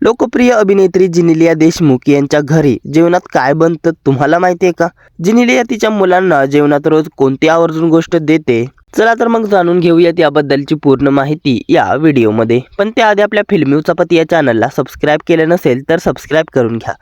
लोकप्रिय अभिनेत्री जेनेलिया देशमुख यांच्या घरी जेवणात काय बनतं तुम्हाला माहिती आहे का? जेनेलिया तिच्या मुलांना जेवणात रोज कोणती आवर्जून गोष्ट देते? चला तर मग जाणून घेऊयात याबद्दलची पूर्ण माहिती या व्हिडिओमध्ये. पण त्याआधी आपल्या फिल्मी चपाती या चॅनलला सबस्क्राईब केलं नसेल तर सबस्क्राईब करून घ्या.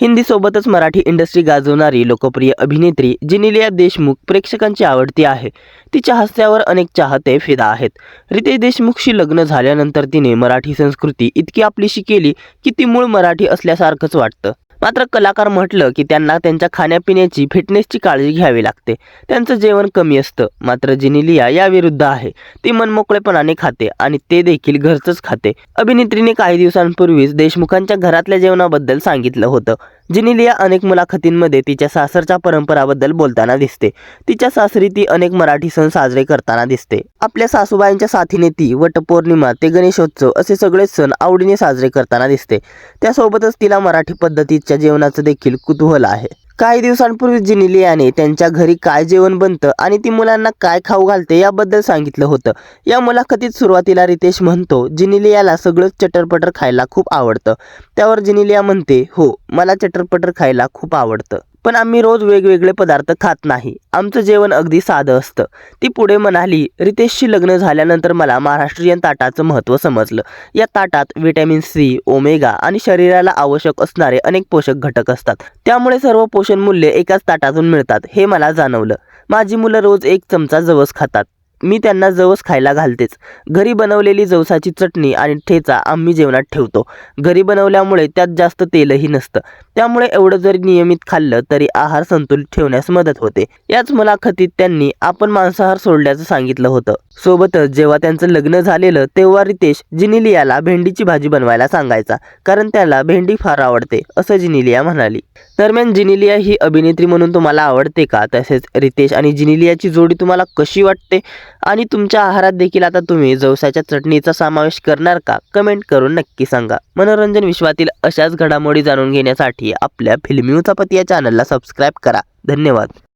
हिंदी सोबतच मराठी इंडस्ट्री गाजवणारी लोकप्रिय अभिनेत्री जेनेलिया देशमुख प्रेक्षकांची आवडती आहे. तिच्या हास्यावर अनेक चाहते फिदा आहेत. रितेश देशमुखशी लग्न झाल्यानंतर तिने मराठी संस्कृती इतकी आपलीशी केली की ती मूळ मराठी असल्यासारखंच वाटतं. मात्र कलाकार म्हटलं की त्यांना त्यांच्या खाण्यापिण्याची फिटनेसची काळजी घ्यावी लागते. त्यांचं जेवण कमी असतं. मात्र जेनेलिया याविरुद्ध आहे. ती मनमोकळेपणाने खाते आणि ते देखील घरचंच खाते. अभिनेत्रीने काही दिवसांपूर्वीच देशमुखांच्या घरातल्या जेवणाबद्दल सांगितलं होतं. जेनेलिया अनेक मुलाखतींमध्ये तिच्या सासरच्या परंपराबद्दल बोलताना दिसते. तिच्या सासरी ती अनेक मराठी सण साजरे करताना दिसते. आपल्या सासूबाईंच्या साथीने ती वटपौर्णिमा ते गणेशोत्सव असे सगळेच सण आवडीने साजरे करताना दिसते. त्यासोबतच तिला मराठी पद्धतीच्या जेवणाचं देखील कुतूहल आहे. काही दिवसांपूर्वी जेनेलियाने त्यांच्या घरी काय जेवण बनतं आणि ती मुलांना काय खाऊ घालते याबद्दल सांगितलं होतं. या मुलाखतीत सुरुवातीला रितेश म्हणतो, जेनेलियाला सगळंच चटरपटर खायला खूप आवडतं. त्यावर जेनेलिया म्हणते, हो, मला चटरपटर खायला खूप आवडतं. पण आम्ही रोज वेगवेगळे पदार्थ खात नाही. आमचं जेवण अगदी साधं असतं. ती पुढे म्हणाली, रितेशशी लग्न झाल्यानंतर मला महाराष्ट्रीयन ताटाचं महत्त्व समजलं. या ताटात व्हिटॅमिन सी, ओमेगा आणि शरीराला आवश्यक असणारे अनेक पोषक घटक असतात. त्यामुळे सर्व पोषण मूल्ये एकाच ताटातून मिळतात हे मला जाणवलं. माझी मुलं रोज 1 चमचा जवस खातात. मी त्यांना जवस खायला घालतेच. घरी बनवलेली जवसाची चटणी आणि ठेचा आम्ही जेवणात ठेवतो. घरी बनवल्यामुळे त्यात जास्त तेलही नसतं. त्यामुळे एवढं जरी नियमित खाल्लं तरी आहार संतुलित ठेवण्यास मदत होते. याच मुलाखतीत त्यांनी आपण मांसाहार सोडल्याचं सांगितलं होतं. सोबतच जेव्हा त्यांचं लग्न झालेलं तेव्हा रितेश जेनेलियाला भेंडीची भाजी बनवायला सांगायचा, कारण त्याला भेंडी फार आवडते असं जेनेलिया म्हणाली. दरम्यान जेनेलिया ही अभिनेत्री म्हणून तुम्हाला आवडते का? तसेच रितेश आणि जेनेलियाची जोडी तुम्हाला कशी वाटते? आणि तुमच्या आहारात देखील आता तुम्ही जवसाच्या चटणीचा समावेश करणार का? कमेंट करून नक्की सांगा. मनोरंजन विश्वातील अशाच घडामोडी जाणून घेण्यासाठी आपल्या फिल्मी चपाती या चॅनलला सबस्क्राईब करा. धन्यवाद.